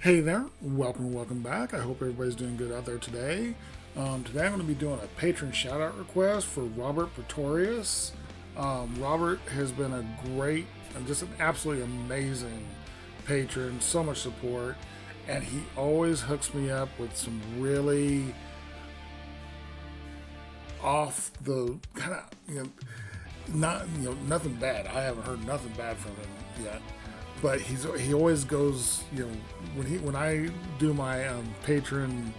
Hey there, welcome back. I hope everybody's doing good out there today. Today I'm going to be doing a patron shout out request for Robert Pretorius. Robert has been a great, just an absolutely amazing patron, so much support, and he always hooks me up with some really off the kind of, nothing bad. I haven't heard nothing bad from him yet. But he always goes, when I do my patron,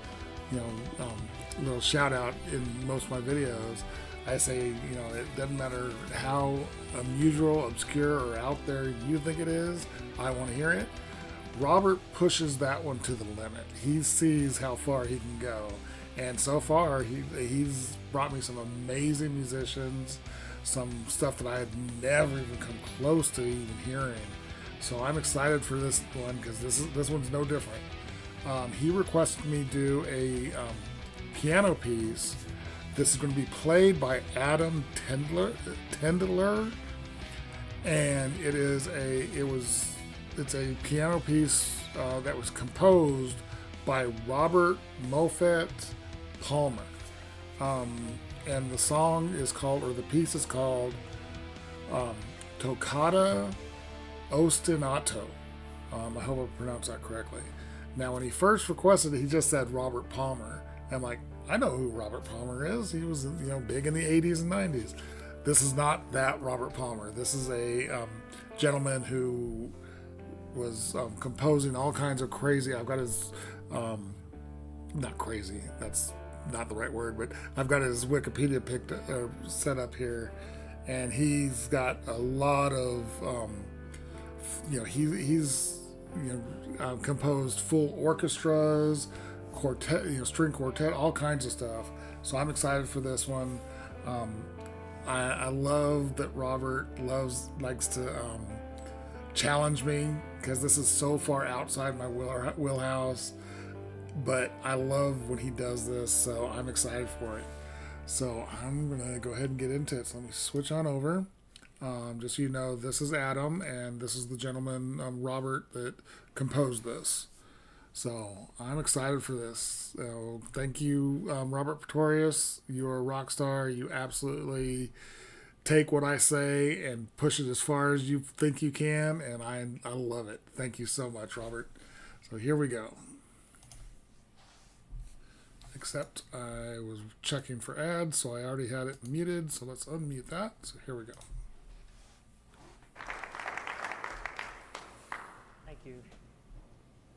little shout out in most of my videos, I say, it doesn't matter how unusual, obscure, or out there you think it is, I want to hear it. Robert pushes that one to the limit. He sees how far he can go, and so far he's brought me some amazing musicians, some stuff that I had never even come close to even hearing. So I'm excited for this one because this one's no different. He requested me do a piano piece. This is going to be played by Adam Tendler, and it's a piano piece that was composed by Robert Moffat Palmer, and the song is called, or the piece is called, Toccata. Ostinato. I hope I pronounced that correctly. Now, when he first requested it, he just said Robert Palmer. I'm like, I know who Robert Palmer is. He was, big in the 80s and 90s. This is not that Robert Palmer. This is a gentleman who was composing all kinds of crazy. I've got his, not crazy. That's not the right word, but I've got his Wikipedia set up here, and he's got a lot of. He's composed full orchestras, quartet, string quartet, all kinds of stuff. So I'm excited for this one. I love that Robert likes to challenge me because this is so far outside my wheelhouse. But I love when he does this, so I'm excited for it. So I'm gonna go ahead and get into it. So let me switch on over. Just so you know, this is Adam, and this is the gentleman, Robert, that composed this. So I'm excited for this. Thank you, Robert Pretorius. You're a rock star. You absolutely take what I say and push it as far as you think you can, and I love it. Thank you so much, Robert. So here we go. Except I was checking for ads, so I already had it muted, so let's unmute that. So here we go.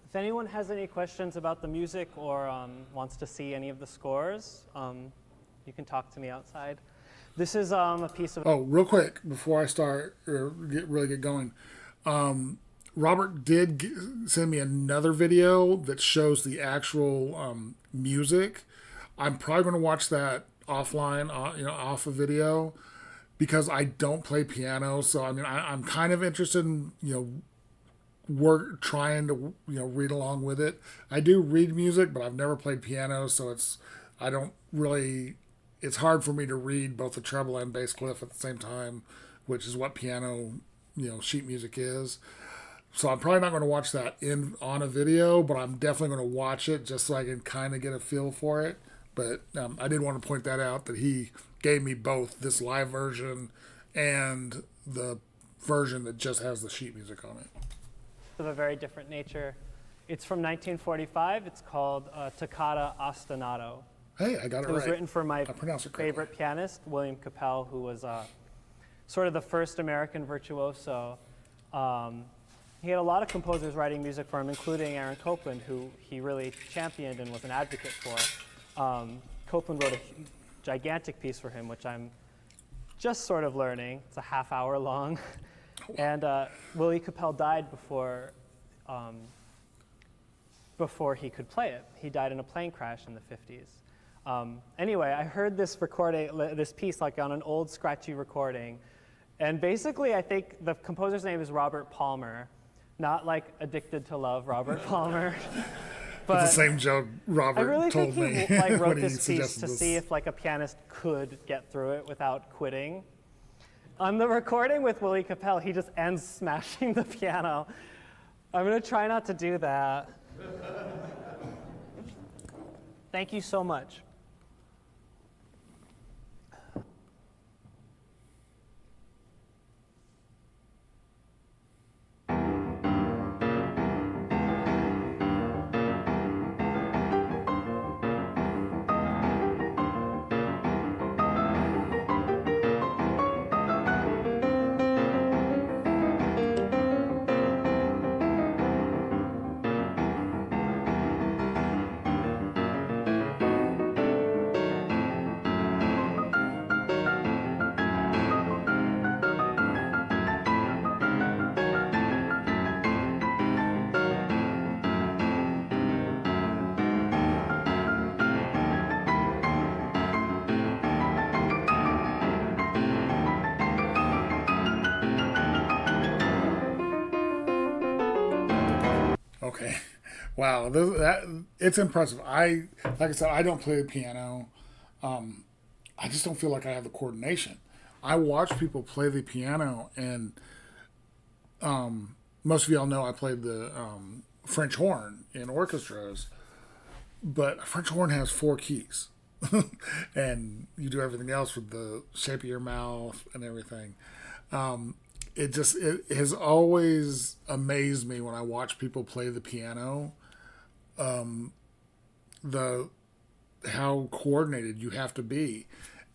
If anyone has any questions about the music or wants to see any of the scores, you can talk to me outside. This is a piece of... Oh, real quick, before I start, or really get going, Robert did send me another video that shows the actual music. I'm probably going to watch that offline, off a video, because I don't play piano. So, I'm kind of interested in, trying to read along with it. I do read music, but I've never played piano, so it's hard for me to read both the treble and bass clef at the same time, which is what piano sheet music is. So I'm probably not going to watch that on a video, but I'm definitely going to watch it just so I can kind of get a feel for it. But I did want to point that out, that he gave me both this live version and the version that just has the sheet music on it. Of a very different nature. It's from 1945. It's called Toccata Ostinato. Hey, I got it right. It was written for my favorite pianist, William Capell, who was sort of the first American virtuoso. He had a lot of composers writing music for him, including Aaron Copland, who he really championed and was an advocate for. Copland wrote a gigantic piece for him, which I'm just sort of learning. It's a half hour long. And Willie Capell died before he could play it. He died in a plane crash in the 50s. Anyway, I heard this piece like on an old scratchy recording. And basically, I think the composer's name is Robert Palmer, not like Addicted to Love, Robert Palmer. But it's the same joke Robert told me. I really think he wrote this piece to see if a pianist could get through it without quitting. On the recording with Willie Capell, he just ends smashing the piano. I'm going to try not to do that. Thank you so much. Okay. Wow, it's impressive. Like I said, I don't play the piano. I just don't feel like I have the coordination. I watch people play the piano, and most of y'all know I played the French horn in orchestras, but a French horn has four keys, and you do everything else with the shape of your mouth and everything. It has always amazed me when I watch people play the piano, the how coordinated you have to be.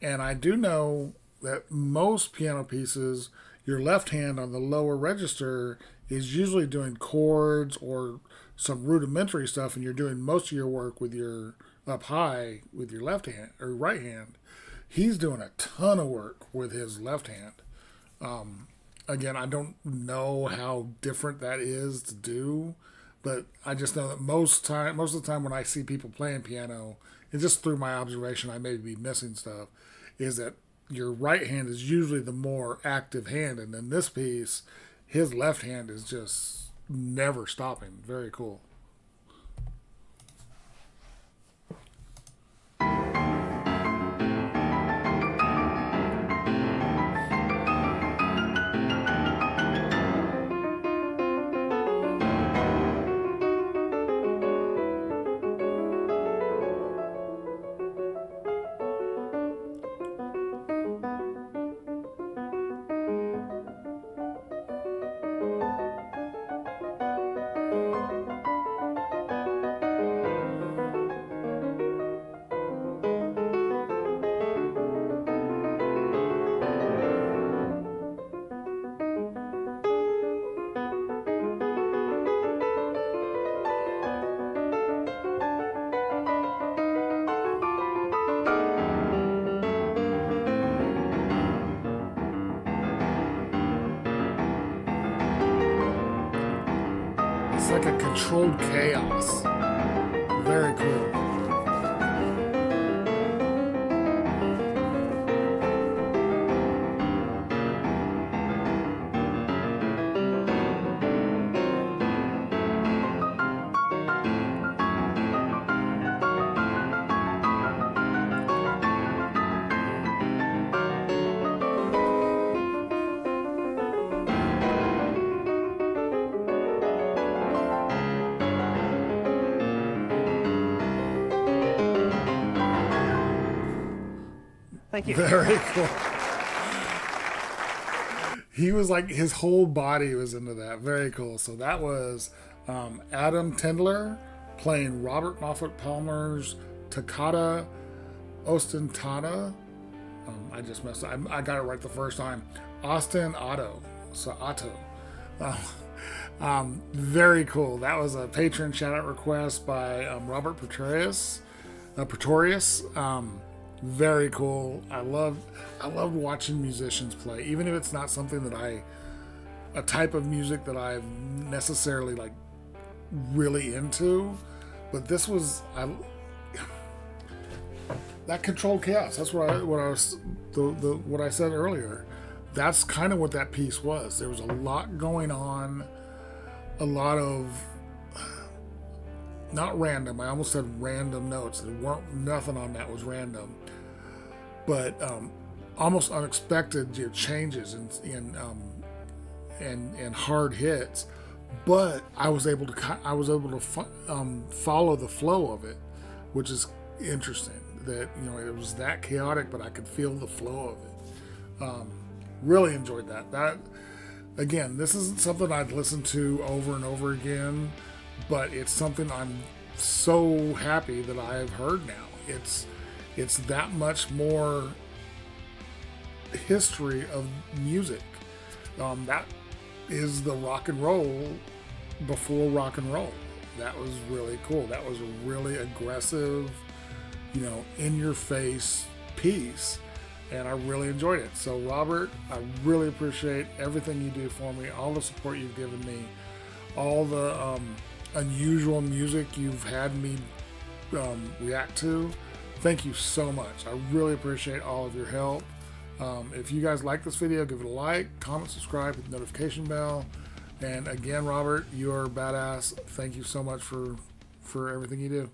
And I do know that most piano pieces, your left hand on the lower register is usually doing chords or some rudimentary stuff, and you're doing most of your work with your up high with your left hand or right hand. He's doing a ton of work with his left hand. Again, I don't know how different that is to do, but I just know that most of the time when I see people playing piano, and just through my observation, I may be missing stuff, is that your right hand is usually the more active hand, and in this piece, his left hand is just never stopping. Very cool. It's like a controlled chaos. Very cool. Thank you. Very cool. He was like, his whole body was into that. Very cool. So that was Adam Tendler playing Robert Moffat Palmer's Toccata Ostinato. I just messed up. I got it right the first time. Ostinato. So Otto. Very cool. That was a patron shout out request by Robert Pretorius. Very cool. I love watching musicians play, even if it's not something that a type of music that I'm necessarily like really into. But this was that controlled chaos. That's what I said earlier. That's kind of what that piece was. There was a lot going on, a lot of not random. I almost said random notes. Nothing on that was random, but almost unexpected changes and hard hits. but I was able to follow the flow of it, which is interesting. That it was that chaotic, but I could feel the flow of it. Really enjoyed that. That again, this isn't something I'd listen to over and over again, but it's something I'm so happy that I have heard now. It's that much more history of music. That is the rock and roll before rock and roll. That was really cool. That was a really aggressive, in your face piece, and I really enjoyed it. So Robert, I really appreciate everything you do for me, all the support you've given me, all the unusual music you've had me react to. Thank you so much. I really appreciate all of your help. If you guys like this video, give it a like, comment, subscribe, hit the notification bell. And again, Robert, you are badass. Thank you so much for everything you do.